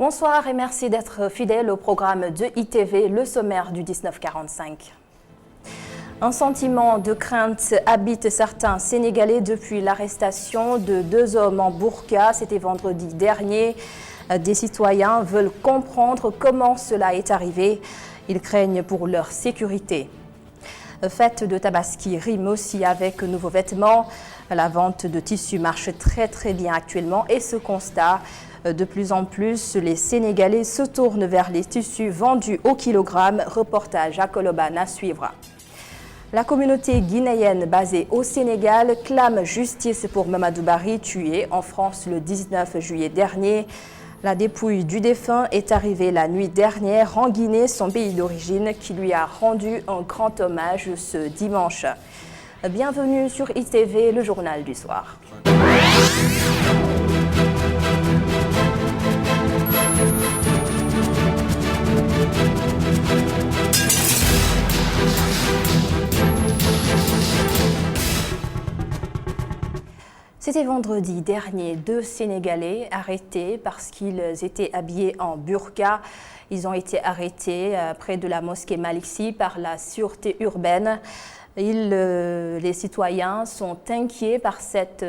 Bonsoir et merci d'être fidèle au programme de ITV, le sommaire du 1945. Un sentiment de crainte habite certains Sénégalais depuis l'arrestation de 2 hommes en burqa. C'était vendredi dernier. Des citoyens veulent comprendre comment cela est arrivé. Ils craignent pour leur sécurité. Fête de Tabaski rime aussi avec nouveaux vêtements. La vente de tissus marche très bien actuellement et ce constat, de plus en plus, les Sénégalais se tournent vers les tissus vendus au kilogramme. Reportage à Colobane à suivre. La communauté guinéenne basée au Sénégal clame justice pour Mamadou Barry, tué en France le 19 juillet dernier. La dépouille du défunt est arrivée la nuit dernière en Guinée, son pays d'origine, qui lui a rendu un grand hommage ce dimanche. Bienvenue sur ITV, le journal du soir. C'était vendredi dernier, 2 Sénégalais arrêtés parce qu'ils étaient habillés en burqa. Ils ont été arrêtés près de la mosquée Malick Sy par la sûreté urbaine. Les citoyens sont inquiets par cette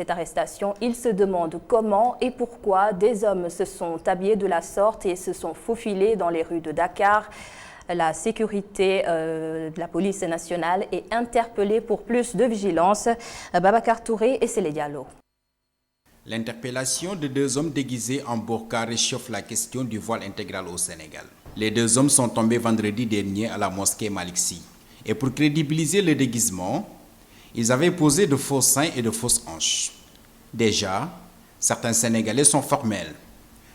arrestation. Ils se demandent comment et pourquoi des hommes se sont habillés de la sorte et se sont faufilés dans les rues de Dakar. La sécurité de la police nationale est interpellée pour plus de vigilance. Babacar Touré et Sélé Diallo. L'interpellation de 2 hommes déguisés en burqa réchauffe la question du voile intégral au Sénégal. Les 2 hommes sont tombés vendredi dernier à la mosquée Malick Sy. Et pour crédibiliser le déguisement, ils avaient posé de faux seins et de fausses hanches. Déjà, certains Sénégalais sont formels.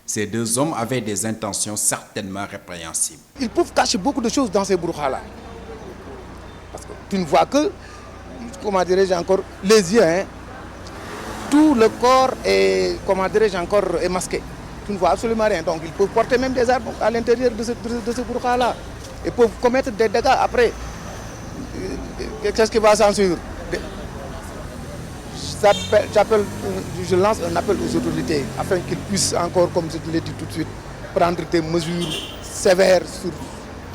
Ces 2 hommes avaient des intentions certainement répréhensibles. Ils peuvent cacher beaucoup de choses dans ces burqas-là. Parce que tu ne vois que, comment dirais-je encore, les yeux. Tout le corps est, comment dirais-je encore, est masqué. Tu ne vois absolument rien. Donc ils peuvent porter même des armes à l'intérieur de ce burqa-là. Ils peuvent commettre des dégâts après. Qu'est-ce qui va s'en suivre? Je lance un appel aux autorités afin qu'ils puissent encore, comme je te l'ai dit tout de suite, prendre des mesures sévères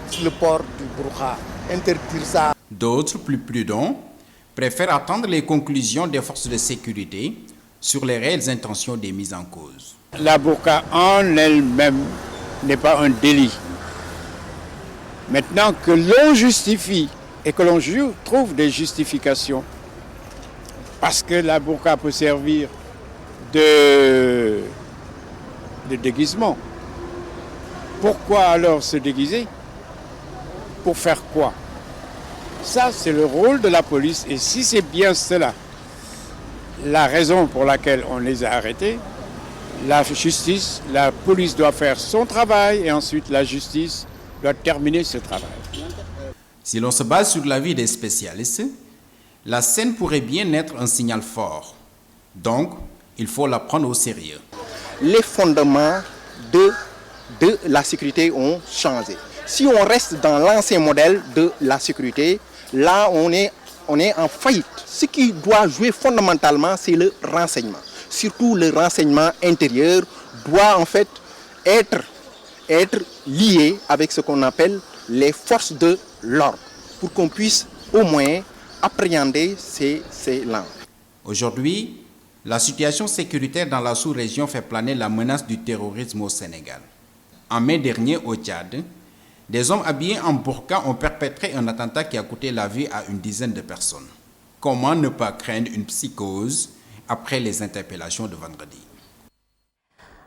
sur le port du burqa, interdire ça. D'autres, plus prudents, préfèrent attendre les conclusions des forces de sécurité sur les réelles intentions des mises en cause. La burqa en elle-même n'est pas un délit. Maintenant que l'on justifie et que l'on trouve des justifications, parce que la burqa peut servir de déguisement. Pourquoi alors se déguiser? Pour faire quoi? Ça, c'est le rôle de la police. Et si c'est bien cela, la raison pour laquelle on les a arrêtés, la justice, la police doit faire son travail et ensuite la justice doit terminer ce travail. Si l'on se base sur l'avis des spécialistes, la scène pourrait bien être un signal fort. Donc, il faut la prendre au sérieux. Les fondements de la sécurité ont changé. Si on reste dans l'ancien modèle de la sécurité, là on est en faillite. Ce qui doit jouer fondamentalement, c'est le renseignement. Surtout le renseignement intérieur doit en fait être lié avec ce qu'on appelle les forces de l'ordre, pour qu'on puisse au moins appréhender ces langues. Aujourd'hui, la situation sécuritaire dans la sous-région fait planer la menace du terrorisme au Sénégal. En mai dernier, au Tchad, des hommes habillés en burqa ont perpétré un attentat qui a coûté la vie à une dizaine de personnes. Comment ne pas craindre une psychose après les interpellations de vendredi?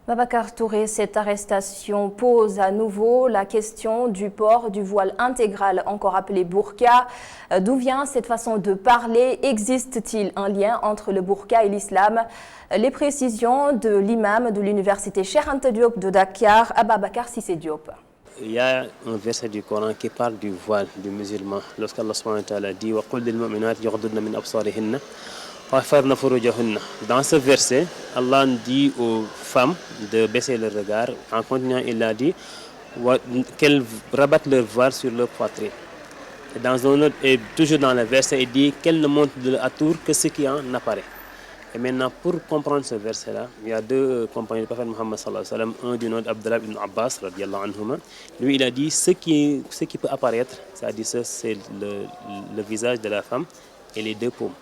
Babacar Touré, cette arrestation pose à nouveau la question du port du voile intégral, encore appelé burqa. D'où vient cette façon de parler? Existe-t-il un lien entre le burqa et l'islam? Les précisions de l'imam de l'université Cheikh Anta Diop de Dakar, Ababacar Cissé Diop. Il y a un verset du Coran qui parle du voile du musulman. Lorsqu'Allah subhanahu wa ta'ala dit wa qul lil mu'minati yaghdudna min absarihinna wa yahfazna furujahunna. Dans ce verset, Allah dit aux femmes de baisser le regard. En continuant, il a dit qu'elles rabattent leur voile sur leur poitrine. Et dans un autre, et toujours dans le verset, il dit qu'elles ne montent de la tour que ce qui en apparaît. Et maintenant, pour comprendre ce verset-là, il y a deux compagnons du prophète Muhammad sallallahu alayhi wa sallam, un du nom d'Abdullah ibn Abbas, radiallahu anhuma. Lui, il a dit ce qui peut apparaître, c'est-à-dire c'est le visage de la femme et les deux paumes.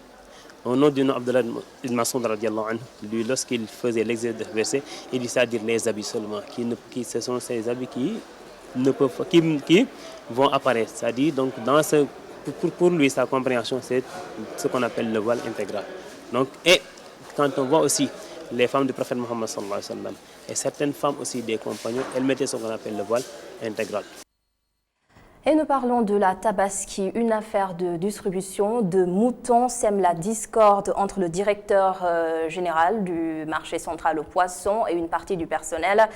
Au nom du nom d'Abdullah ibn Mas'ud, radiallahu anhu, lui, lorsqu'il faisait l'exercice de ce verset, il dit c'est-à-dire les habits seulement, ce sont ces habits qui vont apparaître. C'est-à-dire, donc, pour lui, sa compréhension, c'est ce qu'on appelle le voile intégral. Donc, et quand on voit aussi les femmes du prophète Muhammad sallallahu alayhi wa sallam et certaines femmes aussi des compagnons, elles mettaient ce qu'on appelle le voile intégral. Et nous parlons de la Tabaski, une affaire de distribution de moutons sème la discorde entre le directeur général du marché central aux poissons et une partie du personnel.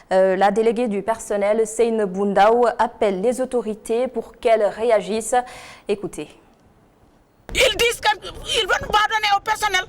La déléguée du personnel, Seyne Boundaou, appelle les autorités pour qu'elles réagissent. Écoutez. Ils disent qu'ils vont nous pardonner au personnel,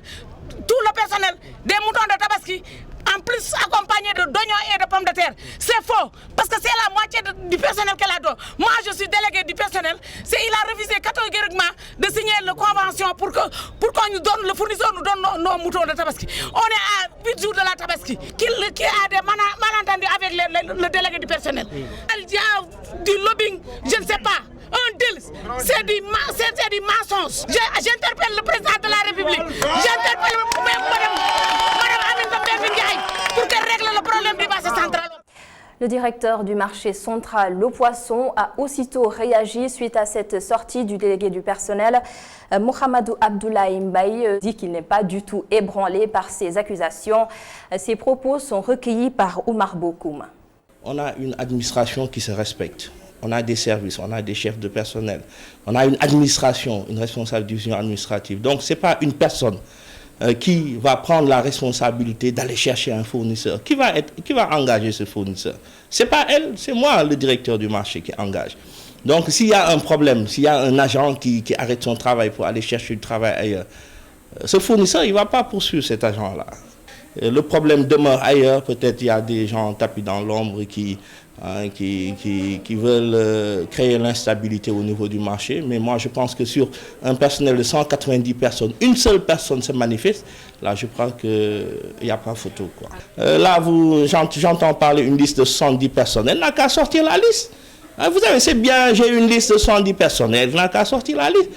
tout le personnel des moutons de Tabaski, en plus accompagné de d'oignons et de pommes de terre. C'est faux, parce que c'est la moitié du personnel qu'elle a donné. Moi, je suis délégué du personnel. Il a refusé catégoriquement de signer la convention pour qu'on nous donne, le fournisseur nous donne nos moutons de Tabaski. On est à 8 jours de la Tabaski, qui a des malentendus avec le délégué du personnel. Il y a du lobbying, je ne sais pas. Un deal, c'est du mensonge. J'interpelle le président de la République. J'interpelle même Madame Aminata Mbengue Ndiaye pour qu'elle règle le problème du marché central. Le directeur du marché central aux poissons a aussitôt réagi suite à cette sortie du délégué du personnel. Mohamedou Abdoulaye Mbaye dit qu'il n'est pas du tout ébranlé par ces accusations. Ces propos sont recueillis par Oumar Bokoum. On a une administration qui se respecte. On a des services, on a des chefs de personnel, on a une administration, une responsable division administrative. Donc, ce n'est pas une personne qui va prendre la responsabilité d'aller chercher un fournisseur. Qui va engager ce fournisseur? Ce n'est pas elle, c'est moi, le directeur du marché, qui engage. Donc, s'il y a un problème, s'il y a un agent qui arrête son travail pour aller chercher du travail ailleurs, ce fournisseur, il ne va pas poursuivre cet agent-là. Le problème demeure ailleurs. Peut-être il y a des gens tapis dans l'ombre qui veulent créer l'instabilité au niveau du marché. Mais moi, je pense que sur un personnel de 190 personnes, une seule personne se manifeste. Là, je crois qu'il n'y a pas photo, quoi. Là, j'entends parler d'une liste de 70 personnes. Elle n'a qu'à sortir la liste. Vous savez, c'est bien, j'ai une liste de 110 personnes. Elle n'a qu'à sortir la liste.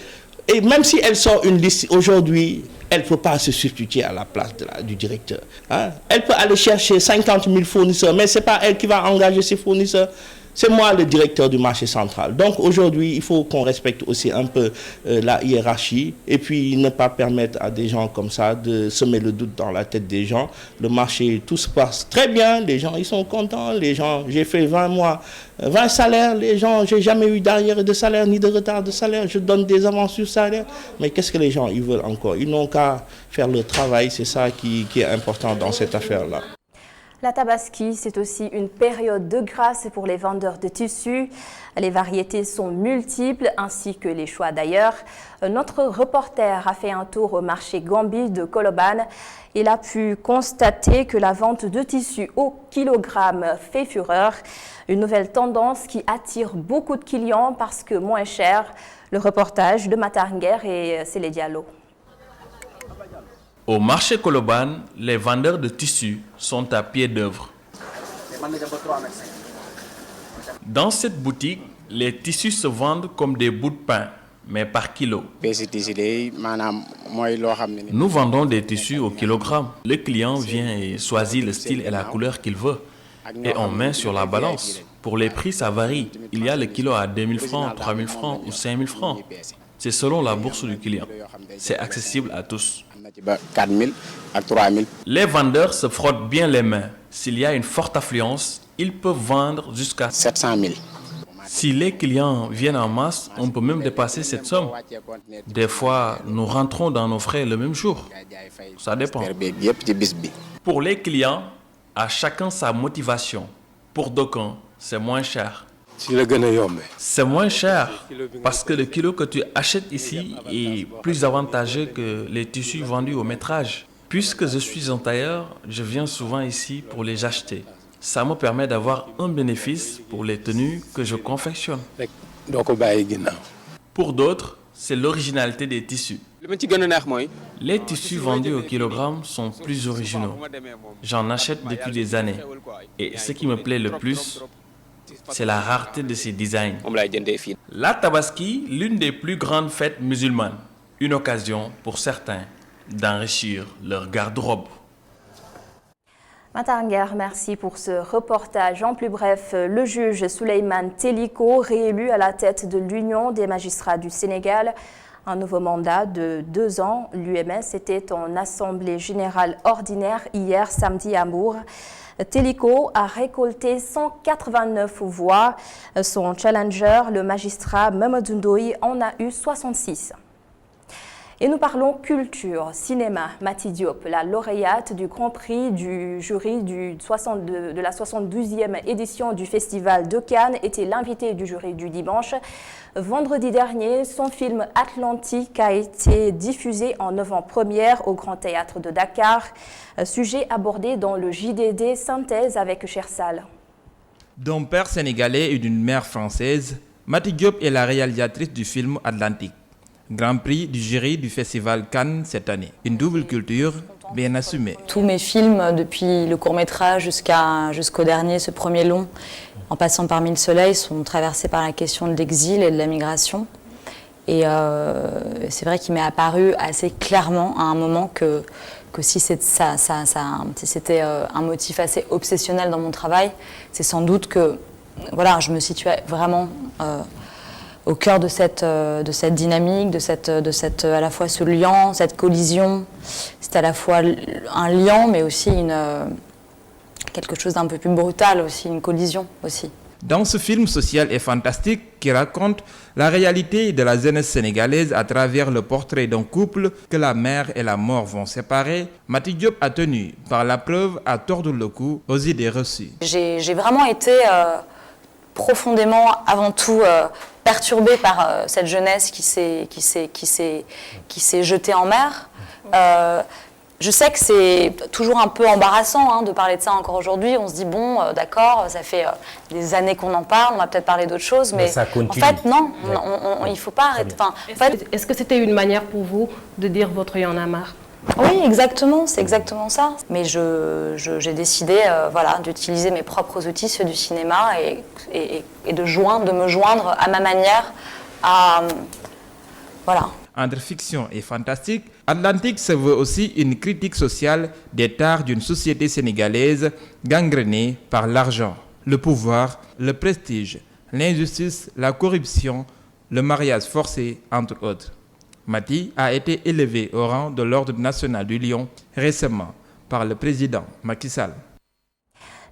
Et même si elle sort une liste aujourd'hui, elle ne peut pas se substituer à la place du directeur. Elle peut aller chercher 50 000 fournisseurs, mais ce n'est pas elle qui va engager ces fournisseurs. C'est moi le directeur du marché central. Donc aujourd'hui, il faut qu'on respecte aussi un peu la hiérarchie et puis ne pas permettre à des gens comme ça de semer le doute dans la tête des gens. Le marché, tout se passe très bien, les gens ils sont contents, les gens, j'ai fait 20 mois, 20 salaires, les gens, j'ai jamais eu d'arrière de salaire ni de retard de salaire, je donne des avances sur salaire. Mais qu'est-ce que les gens ils veulent encore? Ils n'ont qu'à faire le travail, c'est ça qui est important dans cette affaire-là. La Tabaski, c'est aussi une période de grâce pour les vendeurs de tissus. Les variétés sont multiples, ainsi que les choix d'ailleurs. Notre reporter a fait un tour au marché Gambi de Colobane. Il a pu constater que la vente de tissus au kilogramme fait fureur. Une nouvelle tendance qui attire beaucoup de clients parce que moins cher. Le reportage de Matarnger et Célé Diallo. Au marché Colobane, les vendeurs de tissus sont à pied d'œuvre. Dans cette boutique, les tissus se vendent comme des bouts de pain, mais par kilo. Nous vendons des tissus au kilogramme. Le client vient et choisit le style et la couleur qu'il veut. Et on met sur la balance. Pour les prix, ça varie. Il y a le kilo à 2000 francs, 3000 francs ou 5000 francs. C'est selon la bourse du client. C'est accessible à tous. Les vendeurs se frottent bien les mains. S'il y a une forte affluence, ils peuvent vendre jusqu'à 700 000. Si les clients viennent en masse, on peut même dépasser cette somme. Des fois, nous rentrons dans nos frais le même jour. Ça dépend. Pour les clients, à chacun sa motivation. Pour d'aucuns, c'est moins cher. C'est moins cher parce que le kilo que tu achètes ici est plus avantageux que les tissus vendus au métrage. Puisque je suis un tailleur, je viens souvent ici pour les acheter. Ça me permet d'avoir un bénéfice pour les tenues que je confectionne. Pour d'autres, c'est l'originalité des tissus. Les tissus vendus au kilogramme sont plus originaux. J'en achète depuis des années. Et ce qui me plaît le plus, c'est la rareté de ces designs. La Tabaski, l'une des plus grandes fêtes musulmanes. Une occasion pour certains d'enrichir leur garde-robe. Matanger, merci pour ce reportage. En plus bref, le juge Souleymane Teliko, réélu à la tête de l'Union des magistrats du Sénégal. Un nouveau mandat de 2 ans. L'UMS était en assemblée générale ordinaire hier samedi à Mour. Teliko a récolté 189 voix. Son challenger, le magistrat Mamadou Ndoye, en a eu 66. Et nous parlons culture, cinéma. Mati Diop, la lauréate du Grand Prix du jury de la 72e édition du Festival de Cannes, était l'invitée du jury du dimanche. Vendredi dernier, son film Atlantique a été diffusé en avant-première au Grand Théâtre de Dakar. Sujet abordé dans le JDD Synthèse avec Chersal. D'un père sénégalais et d'une mère française, Mati Diop est la réalisatrice du film Atlantique. Grand Prix du jury du Festival Cannes cette année. Une double culture bien assumée. Tous mes films, depuis le court-métrage jusqu'au dernier, ce premier long, en passant par Mille Soleils, sont traversés par la question de l'exil et de la migration. Et c'est vrai qu'il m'est apparu assez clairement à un moment que si c'était un motif assez obsessionnel dans mon travail, c'est sans doute que voilà, je me situais vraiment au cœur de cette dynamique, de cette à la fois ce liant, cette collision. C'est à la fois un liant, mais aussi quelque chose d'un peu plus brutal aussi, une collision aussi. Dans ce film social et fantastique qui raconte la réalité de la jeunesse sénégalaise à travers le portrait d'un couple que la mère et la mort vont séparer, Mati Diop a tenu par la preuve à tordre le cou aux idées reçues. J'ai vraiment été profondément, avant tout, perturbée par cette jeunesse qui s'est jetée en mer. Je sais que c'est toujours un peu embarrassant de parler de ça encore aujourd'hui. On se dit, bon, d'accord, ça fait des années qu'on en parle, on va peut-être parler d'autre chose, mais ça continue. En fait, non, il ne faut pas arrêter. Est-ce que c'était une manière pour vous de dire votre y en a marre? Oui, exactement, c'est exactement ça. Mais j'ai décidé d'utiliser mes propres outils, ceux du cinéma, et de me joindre à ma manière voilà. Entre fiction et fantastique, Atlantique se veut aussi une critique sociale des tares d'une société sénégalaise gangrénée par l'argent, le pouvoir, le prestige, l'injustice, la corruption, le mariage forcé, entre autres. Mati a été élevé au rang de l'Ordre national du Lion récemment par le président Macky Sall.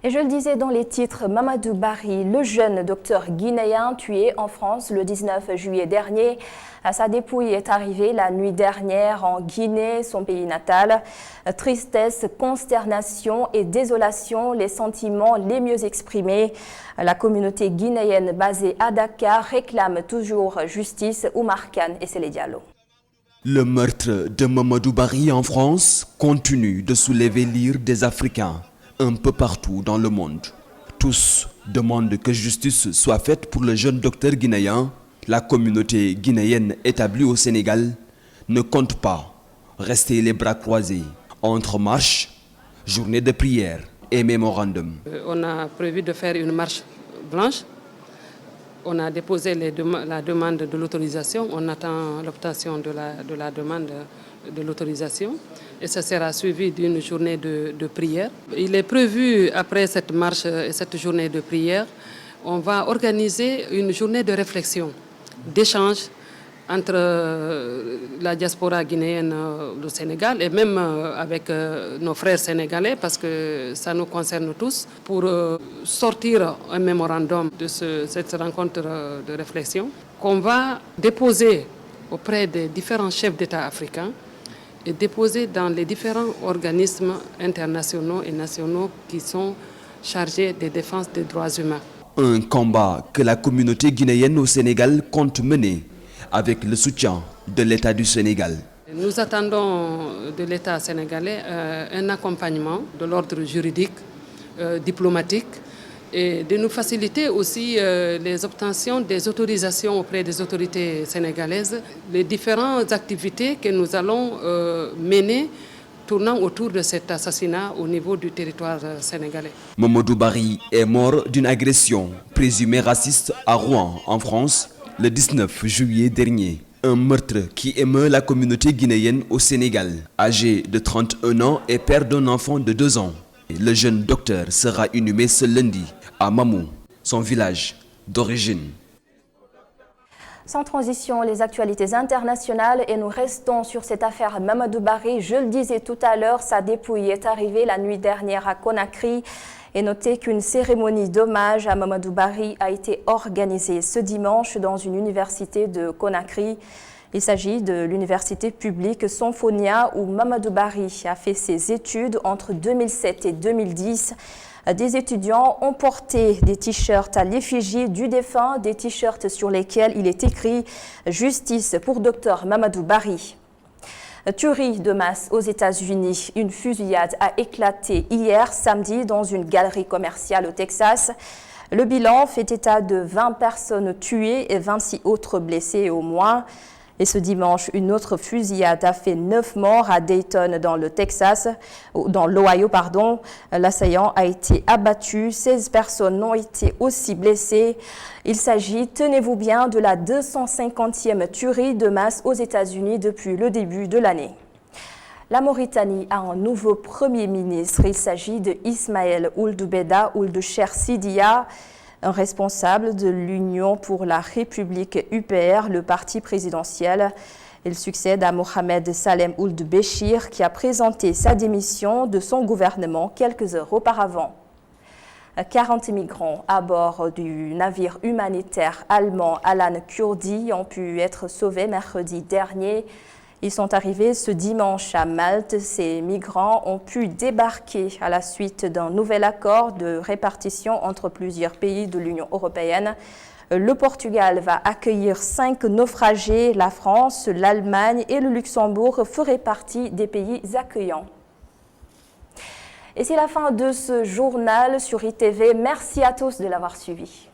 Et je le disais dans les titres, Mamadou Barry, le jeune docteur guinéen tué en France le 19 juillet dernier. Sa dépouille est arrivée la nuit dernière en Guinée, son pays natal. Tristesse, consternation et désolation, les sentiments les mieux exprimés. La communauté guinéenne basée à Dakar réclame toujours justice. Oumar Kane et Sélé Diallo. Le meurtre de Mamadou Barry en France continue de soulever l'ire des Africains un peu partout dans le monde. Tous demandent que justice soit faite pour le jeune docteur guinéen. La communauté guinéenne établie au Sénégal ne compte pas rester les bras croisés entre marche, journée de prière et mémorandum. On a prévu de faire une marche blanche. On a déposé la demande de l'autorisation. On attend l'obtention de la demande de l'autorisation. Et ça sera suivi d'une journée de prière. Il est prévu, après cette marche et cette journée de prière, on va organiser une journée de réflexion, d'échange entre la diaspora guinéenne du Sénégal et même avec nos frères sénégalais, parce que ça nous concerne tous, pour sortir un mémorandum de cette rencontre de réflexion qu'on va déposer auprès des différents chefs d'État africains et déposer dans les différents organismes internationaux et nationaux qui sont chargés de défense des droits humains. Un combat que la communauté guinéenne au Sénégal compte mener avec le soutien de l'État du Sénégal. Nous attendons de l'État sénégalais un accompagnement de l'ordre juridique, diplomatique et de nous faciliter aussi les obtentions des autorisations auprès des autorités sénégalaises, les différentes activités que nous allons mener tournant autour de cet assassinat au niveau du territoire sénégalais. Mamadou Barry est mort d'une agression présumée raciste à Rouen, en France, le 19 juillet dernier. Un meurtre qui émeut la communauté guinéenne au Sénégal. Âgé de 31 ans et père d'un enfant de 2 ans. Le jeune docteur sera inhumé ce lundi à Mamou, son village d'origine. Sans transition, les actualités internationales et nous restons sur cette affaire Mamadou Barry. Je le disais tout à l'heure, sa dépouille est arrivée la nuit dernière à Conakry. Et notez qu'une cérémonie d'hommage à Mamadou Barry a été organisée ce dimanche dans une université de Conakry. Il s'agit de l'université publique Sonfonia où Mamadou Barry a fait ses études entre 2007 et 2010. Des étudiants ont porté des t-shirts à l'effigie du défunt, des t-shirts sur lesquels il est écrit « Justice pour Dr Mamadou Barry ». Tuerie de masse aux États-Unis. Une fusillade a éclaté hier samedi dans une galerie commerciale au Texas. Le bilan fait état de 20 personnes tuées et 26 autres blessées au moins. Et ce dimanche, une autre fusillade a fait 9 morts à Dayton dans le Texas, dans l'Ohio, pardon. L'assaillant a été abattu, 16 personnes ont été aussi blessées. Il s'agit, tenez-vous bien, de la 250e tuerie de masse aux États-Unis depuis le début de l'année. La Mauritanie a un nouveau Premier ministre. Il s'agit de Ismaël Ould Beda Ould Cheikh Sidiya, un responsable de l'Union pour la République UPR, le parti présidentiel. Il succède à Mohamed Salem Ould Béchir qui a présenté sa démission de son gouvernement quelques heures auparavant. 40 migrants à bord du navire humanitaire allemand Alan Kurdi ont pu être sauvés mercredi dernier. Ils sont arrivés ce dimanche à Malte. Ces migrants ont pu débarquer à la suite d'un nouvel accord de répartition entre plusieurs pays de l'Union européenne. Le Portugal va accueillir 5 naufragés. La France, l'Allemagne et le Luxembourg feraient partie des pays accueillants. Et c'est la fin de ce journal sur ITV. Merci à tous de l'avoir suivi.